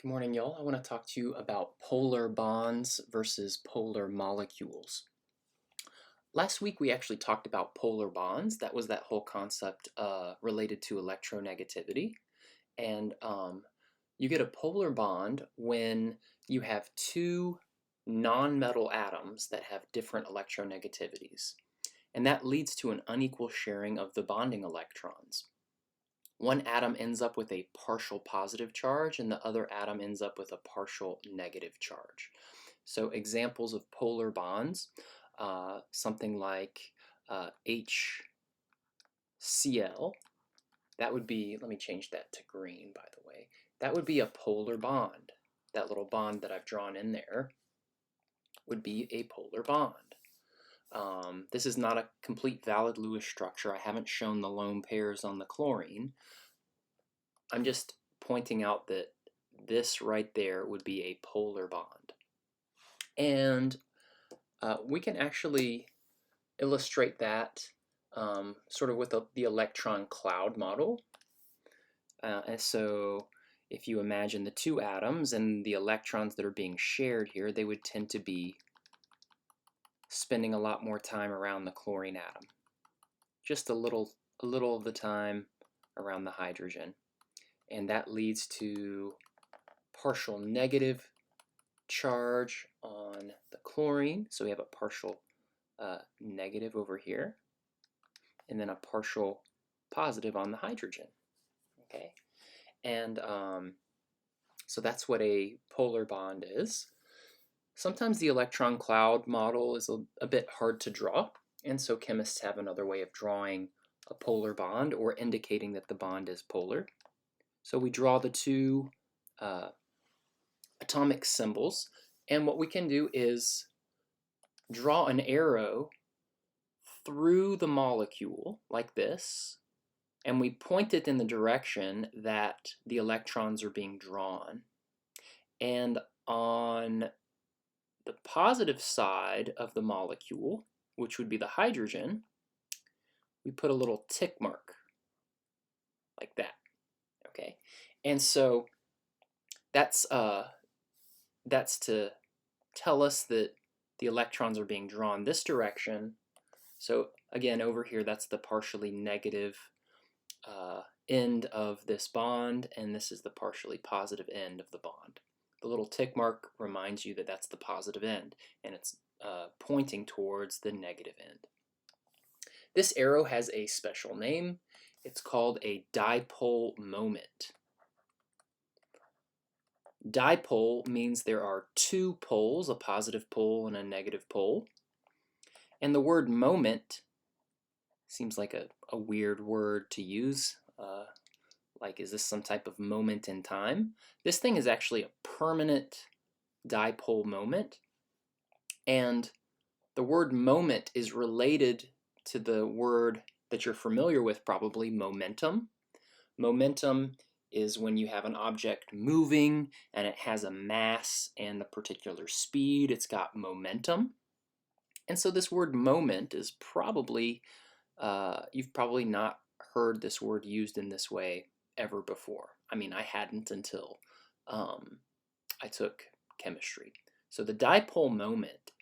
Good morning, y'all. I want to talk to you about polar bonds versus polar molecules. Last week we actually talked about polar bonds. That was that whole concept related to electronegativity. And you get a polar bond when you have two nonmetal atoms that have different electronegativities. And that leads to an unequal sharing of the bonding electrons. One atom ends up with a partial positive charge and the other atom ends up with a partial negative charge. So examples of polar bonds, something like HCl, that would be, let me change that to green by the way, that would be a polar bond. That little bond that I've drawn in there would be a polar bond. This is not a complete valid Lewis structure. I haven't shown the lone pairs on the chlorine. I'm just pointing out that this right there would be a polar bond. And we can actually illustrate that sort of with the electron cloud model. And so if you imagine the two atoms and the electrons that are being shared here, they would tend to be spending a lot more time around the chlorine atom. Just a little of the time around the hydrogen. And that leads to partial negative charge on the chlorine. So we have a partial negative over here, and then a partial positive on the hydrogen. Okay, and so that's what a polar bond is. Sometimes the electron cloud model is a bit hard to draw, and so chemists have another way of drawing a polar bond or indicating that the bond is polar. So we draw the two atomic symbols, and what we can do is draw an arrow through the molecule like this, and we point it in the direction that the electrons are being drawn. And on the positive side of the molecule, which would be the hydrogen, we put a little tick mark like that. Okay, and so that's to tell us that the electrons are being drawn this direction. So again, over here, that's the partially negative end of this bond, and this is the partially positive end of the bond. The little tick mark reminds you that that's the positive end, and it's pointing towards the negative end. This arrow has a special name. It's called a dipole moment. Dipole means there are two poles, a positive pole and a negative pole. And the word moment seems like a weird word to use. Like, is this some type of moment in time? This thing is actually a permanent dipole moment. And the word moment is related to the word that you're familiar with, probably, momentum. Momentum is when you have an object moving and it has a mass and a particular speed. It's got momentum. And so this word moment is probably, you've probably not heard this word used in this way ever before. I mean, I hadn't until I took chemistry. So the dipole moment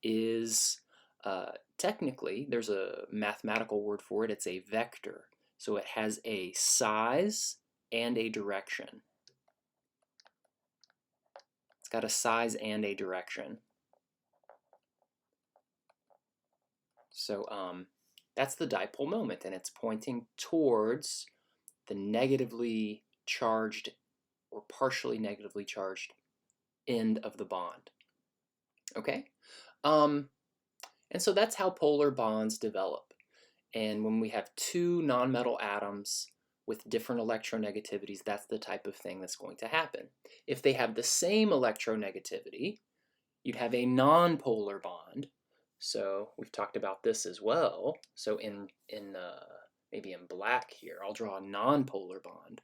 is technically, there's a mathematical word for it. It's a vector. So it has a size and a direction. It's got a size and a direction. So that's the dipole moment, and it's pointing towards the negatively charged or partially negatively charged end of the bond. Okay? And so that's how polar bonds develop. And when we have two nonmetal atoms with different electronegativities, that's the type of thing that's going to happen. If they have the same electronegativity, you'd have a nonpolar bond. So we've talked about this as well. So in maybe in black here, I'll draw a nonpolar bond.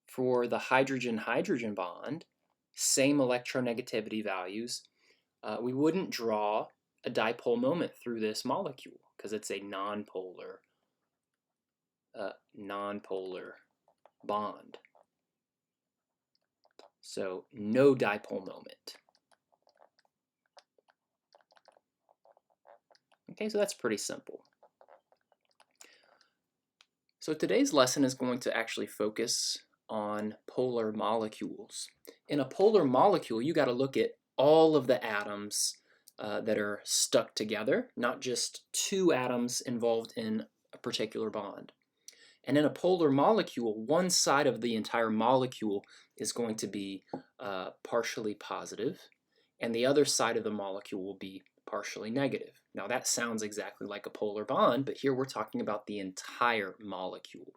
For the hydrogen-hydrogen bond, same electronegativity values, we wouldn't draw a dipole moment through this molecule because it's a nonpolar bond. So no dipole moment. Okay, so that's pretty simple. So today's lesson is going to actually focus on polar molecules. In a polar molecule, you got to look at all of the atoms that are stuck together, not just two atoms involved in a particular bond. And in a polar molecule, one side of the entire molecule is going to be partially positive, and the other side of the molecule will be partially negative. Now that sounds exactly like a polar bond, but here we're talking about the entire molecule.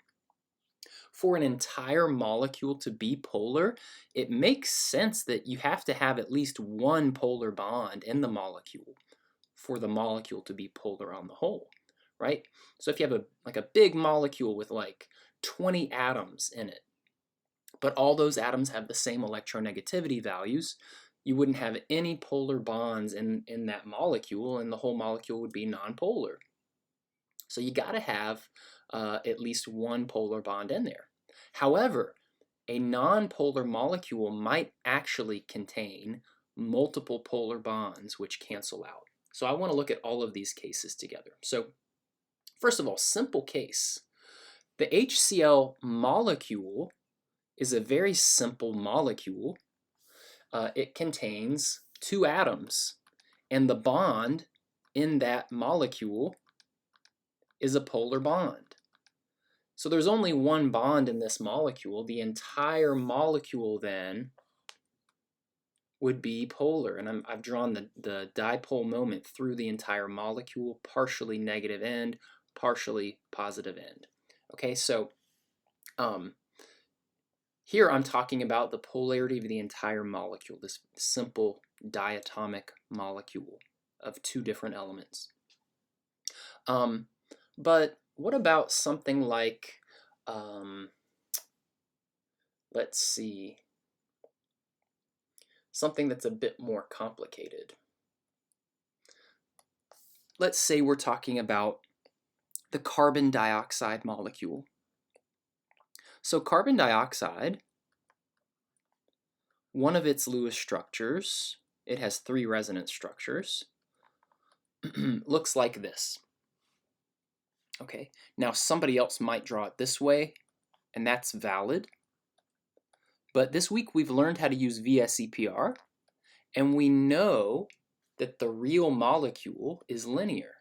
For an entire molecule to be polar, it makes sense that you have to have at least one polar bond in the molecule for the molecule to be polar on the whole, right? So if you have a big molecule with like 20 atoms in it, but all those atoms have the same electronegativity values, you wouldn't have any polar bonds in that molecule, and the whole molecule would be nonpolar. So you got to have at least one polar bond in there. However, a nonpolar molecule might actually contain multiple polar bonds which cancel out. So I want to look at all of these cases together. So first of all, simple case. The HCl molecule is a very simple molecule. It contains two atoms, and the bond in that molecule is a polar bond. So there's only one bond in this molecule. The entire molecule then would be polar, and I've drawn the dipole moment through the entire molecule, partially negative end, partially positive end. Okay, so here I'm talking about the polarity of the entire molecule, this simple diatomic molecule of two different elements. But what about something like, let's see, something that's a bit more complicated. Let's say we're talking about the carbon dioxide molecule. So carbon dioxide, one of its Lewis structures, it has 3 resonance structures, looks like this. Okay, now somebody else might draw it this way, and that's valid. But this week we've learned how to use VSEPR, and we know that the real molecule is linear.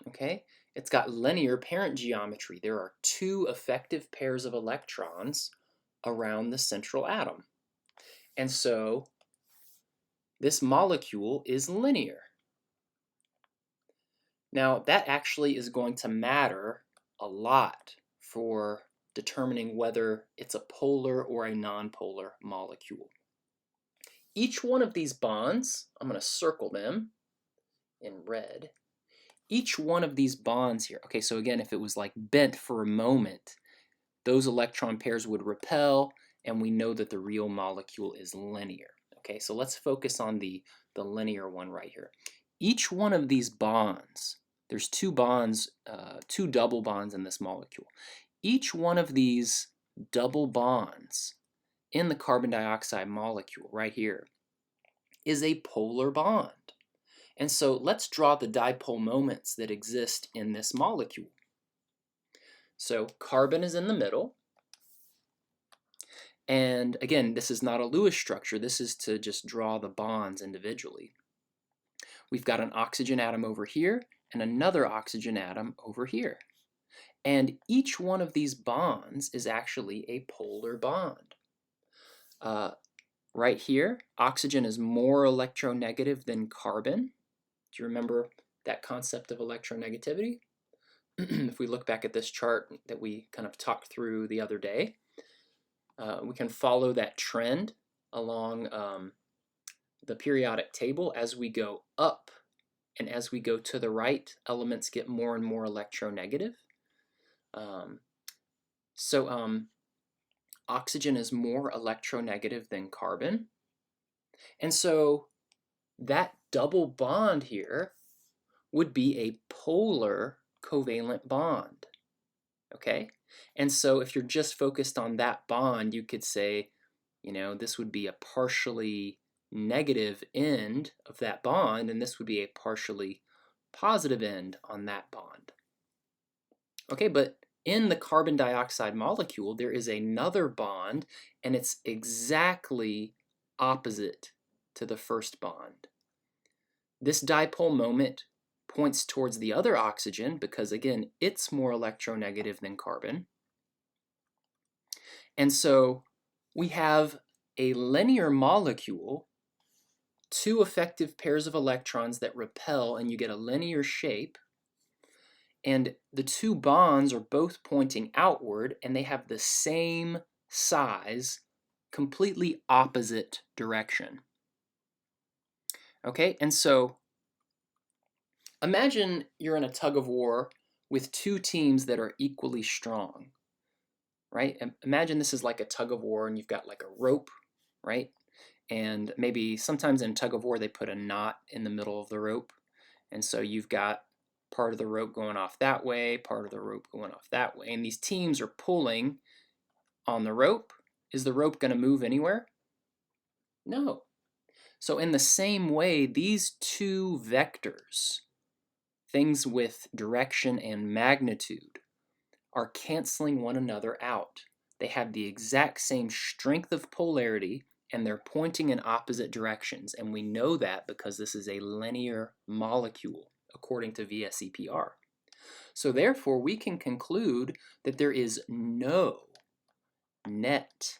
Okay, it's got linear parent geometry. There are 2 effective pairs of electrons around the central atom. And so this molecule is linear. Now that actually is going to matter a lot for determining whether it's a polar or a nonpolar molecule. Each one of these bonds, I'm going to circle them in red. Each one of these bonds here, okay, so again, if it was like bent for a moment, those electron pairs would repel, and we know that the real molecule is linear. Okay, so let's focus on the linear one right here. Each one of these bonds, there's 2 bonds, 2 double bonds in this molecule. Each one of these double bonds in the carbon dioxide molecule right here is a polar bond. And so let's draw the dipole moments that exist in this molecule. So carbon is in the middle. And again, this is not a Lewis structure. This is to just draw the bonds individually. We've got an oxygen atom over here and another oxygen atom over here. And each one of these bonds is actually a polar bond. Right here, oxygen is more electronegative than carbon. Do you remember that concept of electronegativity? If we look back at this chart that we kind of talked through the other day, we can follow that trend along the periodic table. As we go up and as we go to the right, elements get more and more electronegative. Oxygen is more electronegative than carbon. And so that double bond here would be a polar covalent bond. okay? And so if you're just focused on that bond, you could say, this would be a partially negative end of that bond, and this would be a partially positive end on that bond. Okay, but in the carbon dioxide molecule, there is another bond, and it's exactly opposite to the first bond. This dipole moment points towards the other oxygen because, again, it's more electronegative than carbon. And so we have a linear molecule, two effective pairs of electrons that repel, and you get a linear shape. And the two bonds are both pointing outward, and they have the same size, completely opposite direction. Okay, and so imagine you're in a tug of war with two teams that are equally strong, right? Imagine this is like a tug of war and you've got like a rope, right? And maybe sometimes in tug of war they put a knot in the middle of the rope. And so you've got part of the rope going off that way, part of the rope going off that way. And these teams are pulling on the rope. Is the rope going to move anywhere? No. So in the same way, these two vectors, things with direction and magnitude, are canceling one another out. They have the exact same strength of polarity, and they're pointing in opposite directions. And we know that because this is a linear molecule, according to VSEPR. So therefore, we can conclude that there is no net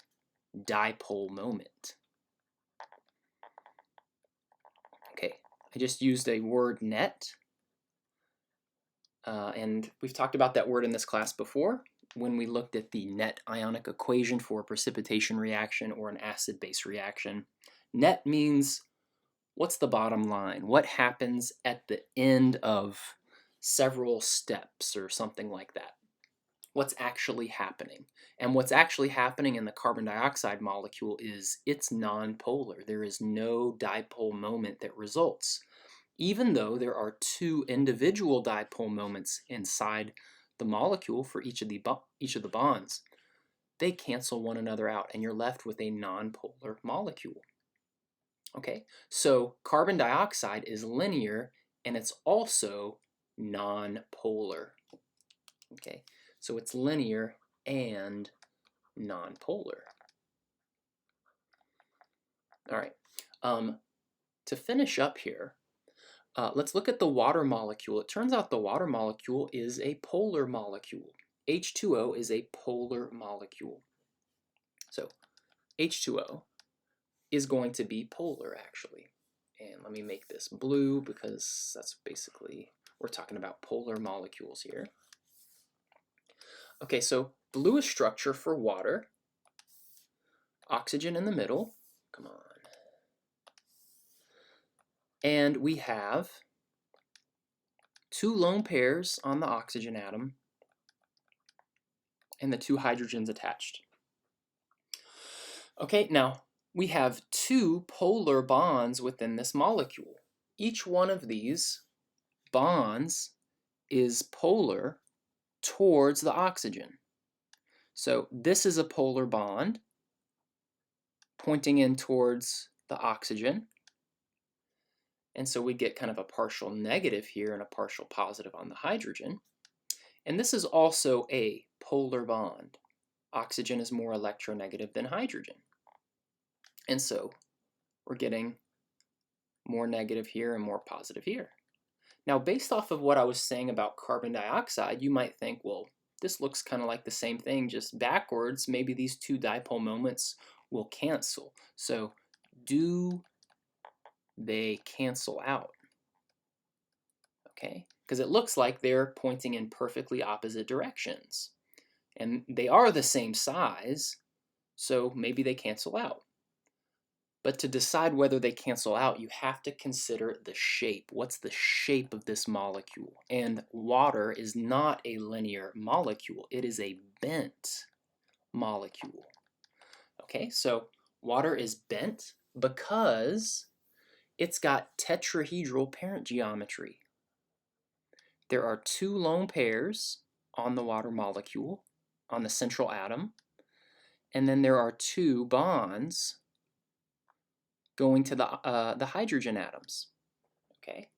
dipole moment. Okay, I just used a word net. And we've talked about that word in this class before when we looked at the net ionic equation for a precipitation reaction or an acid-base reaction. Net means what's the bottom line? What happens at the end of several steps or something like that? What's actually happening? And what's actually happening in the carbon dioxide molecule is it's nonpolar. There is no dipole moment that results. Even though there are two individual dipole moments inside the molecule for each of the bonds, they cancel one another out, and you're left with a nonpolar molecule. Okay, so carbon dioxide is linear, and it's also nonpolar. Okay, so it's linear and nonpolar. All right, to finish up here, let's look at the water molecule. It turns out the water molecule is a polar molecule. H2O is a polar molecule. So H2O is going to be polar, actually. And let me make this blue because that's basically, we're talking about polar molecules here. Okay, so bluish structure for water. Oxygen in the middle. Come on. And we have two lone pairs on the oxygen atom and the two hydrogens attached. Okay, now we have two polar bonds within this molecule. Each one of these bonds is polar towards the oxygen. So this is a polar bond pointing in towards the oxygen. And so we get kind of a partial negative here and a partial positive on the hydrogen. And this is also a polar bond. Oxygen is more electronegative than hydrogen. And so we're getting more negative here and more positive here. Now, based off of what I was saying about carbon dioxide, you might think, well, this looks kind of like the same thing, just backwards. Maybe these two dipole moments will cancel. So do they cancel out? Okay, because it looks like they're pointing in perfectly opposite directions. And they are the same size, so maybe they cancel out. But to decide whether they cancel out, you have to consider the shape. What's the shape of this molecule? And water is not a linear molecule. It is a bent molecule. Okay, so water is bent because it's got tetrahedral parent geometry. There are two lone pairs on the water molecule, on the central atom, and then there are 2 bonds going to the hydrogen atoms. Okay,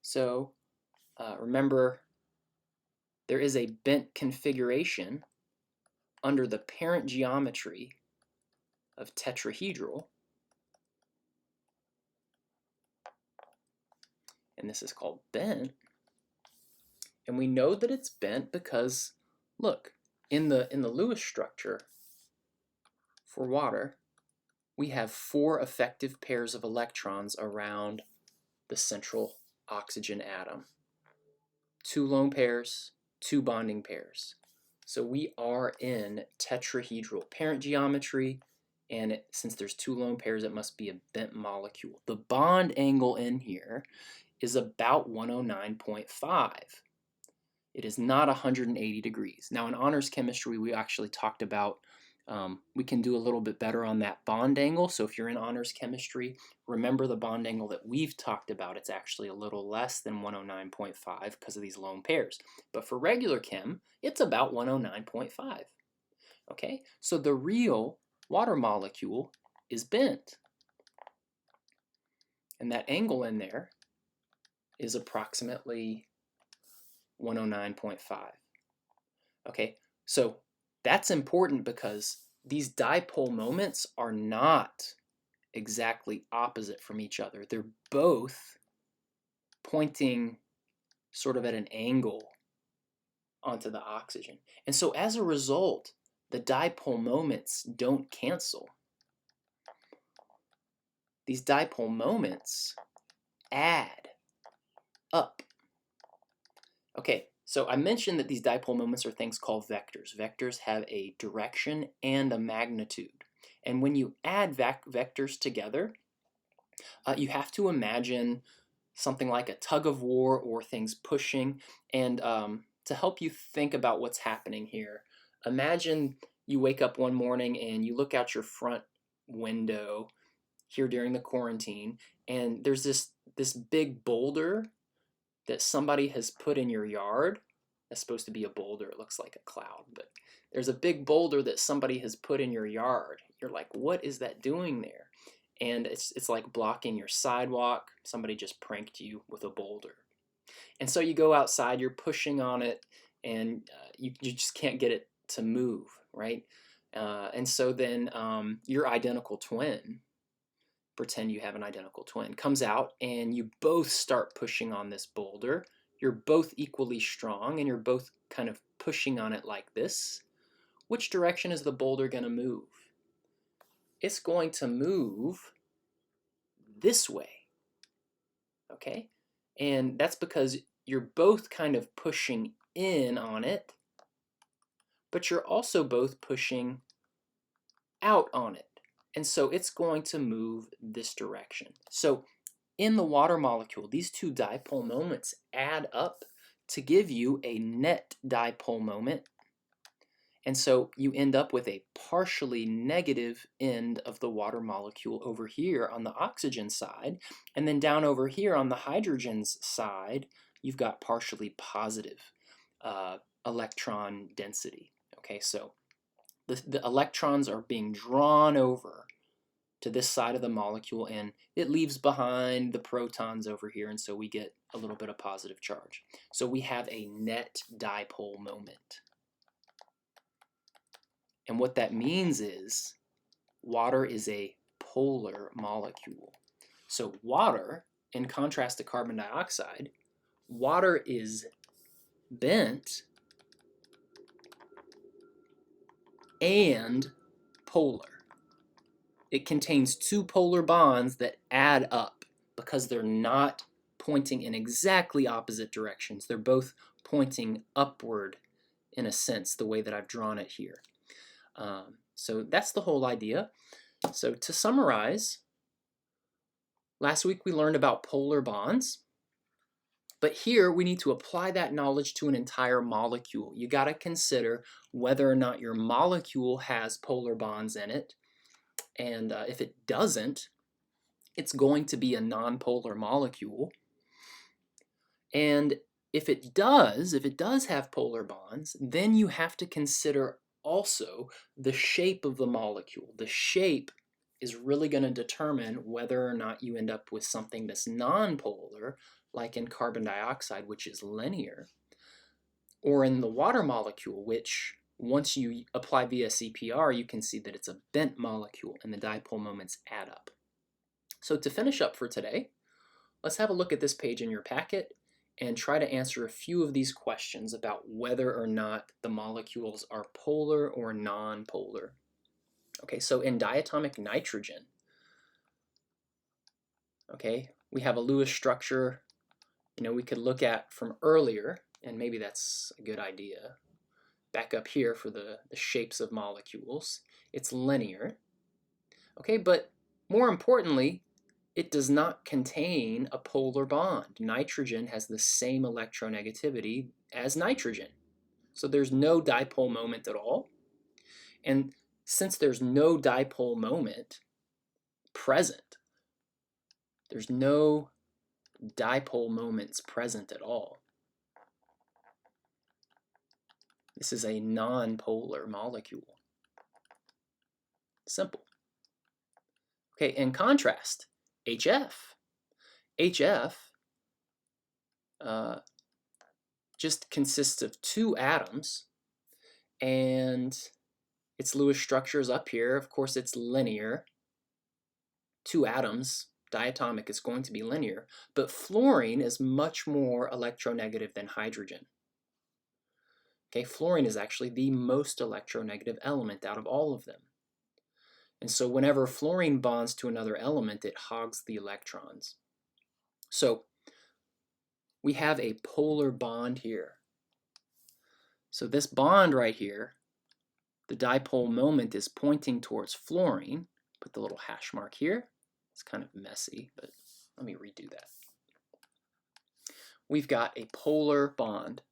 so remember, there is a bent configuration under the parent geometry of tetrahedral, and this is called bent. And we know that it's bent because, look, in the Lewis structure for water, we have 4 effective pairs of electrons around the central oxygen atom. 2 lone pairs, 2 bonding pairs. So we are in tetrahedral parent geometry, and since there's 2 lone pairs, it must be a bent molecule. The bond angle in here is about 109.5. It is not 180 degrees. Now in honors chemistry, we actually talked about we can do a little bit better on that bond angle. So if you're in honors chemistry, remember the bond angle that we've talked about. It's actually a little less than 109.5 because of these lone pairs. But for regular chem, it's about 109.5. Okay, so the real water molecule is bent. And that angle in there is approximately 109.5. Okay, so that's important because these dipole moments are not exactly opposite from each other. They're both pointing sort of at an angle onto the oxygen. And so as a result, the dipole moments don't cancel. These dipole moments add up. Okay, so I mentioned that these dipole moments are things called vectors. Vectors have a direction and a magnitude. And when you add vectors together, you have to imagine something like a tug of war or things pushing. And to help you think about what's happening here, imagine you wake up one morning and you look out your front window here during the quarantine, and there's this big boulder that somebody has put in your yard. That's supposed to be a boulder. It looks like a cloud, but there's a big boulder that somebody has put in your yard. You're like, what is that doing there? And it's like blocking your sidewalk. Somebody just pranked you with a boulder. And so you go outside, you're pushing on it, and you just can't get it to move, right? And so then your identical twin, pretend you have an identical twin, comes out and you both start pushing on this boulder. You're both equally strong and you're both kind of pushing on it like this. Which direction is the boulder going to move? It's going to move this way, okay? And that's because you're both kind of pushing in on it, but you're also both pushing out on it. And so it's going to move this direction. So in the water molecule, these 2 dipole moments add up to give you a net dipole moment. And so you end up with a partially negative end of the water molecule over here on the oxygen side. And then down over here on the hydrogen's side, you've got partially positive electron density. Okay, so the electrons are being drawn over to this side of the molecule, and it leaves behind the protons over here, and so we get a little bit of positive charge. So we have a net dipole moment. And what that means is water is a polar molecule. So water, in contrast to carbon dioxide, water is bent and polar. It contains 2 polar bonds that add up because they're not pointing in exactly opposite directions. They're both pointing upward in a sense, the way that I've drawn it here. So that's the whole idea. So to summarize, last week we learned about polar bonds, but here we need to apply that knowledge to an entire molecule. You got to consider whether or not your molecule has polar bonds in it. And if it doesn't, it's going to be a nonpolar molecule. And if it does have polar bonds, then you have to consider also the shape of the molecule. The shape is really going to determine whether or not you end up with something that's nonpolar, like in carbon dioxide, which is linear, or in the water molecule, which once you apply VSEPR, you can see that it's a bent molecule and the dipole moments add up. So to finish up for today, let's have a look at this page in your packet and try to answer a few of these questions about whether or not the molecules are polar or non-polar. Okay, so in diatomic nitrogen, okay, we have a Lewis structure, we could look at from earlier, and maybe that's a good idea. Back up here for the shapes of molecules. It's linear. Okay, but more importantly, it does not contain a polar bond. Nitrogen has the same electronegativity as nitrogen. So there's no dipole moment at all. And since there's no dipole moment present, there's no dipole moments present at all. This is a non-polar molecule. Simple. Okay, in contrast, HF. HF just consists of two atoms, and its Lewis structure is up here. Of course, it's linear. Two atoms, diatomic, is going to be linear, but fluorine is much more electronegative than hydrogen. Okay, fluorine is actually the most electronegative element out of all of them. And so whenever fluorine bonds to another element, it hogs the electrons. So we have a polar bond here. So this bond right here, the dipole moment is pointing towards fluorine. Put the little hash mark here. It's kind of messy, but let me redo that. We've got a polar bond.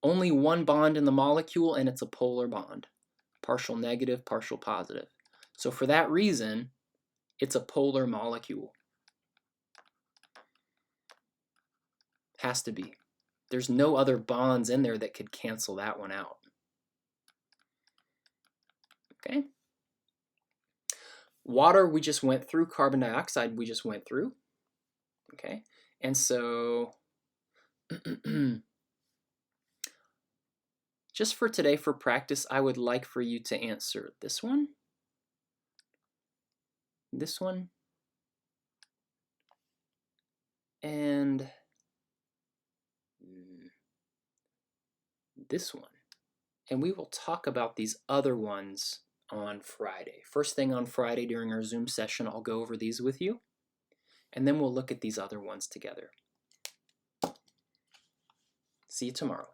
Only one bond in the molecule, and it's a polar bond. Partial negative, partial positive. So for that reason, it's a polar molecule. Has to be. There's no other bonds in there that could cancel that one out. Okay? Water we just went through, carbon dioxide we just went through. Okay? And so just for today, for practice, I would like for you to answer this one, and this one. And we will talk about these other ones on Friday. First thing on Friday during our Zoom session, I'll go over these with you, and then we'll look at these other ones together. See you tomorrow.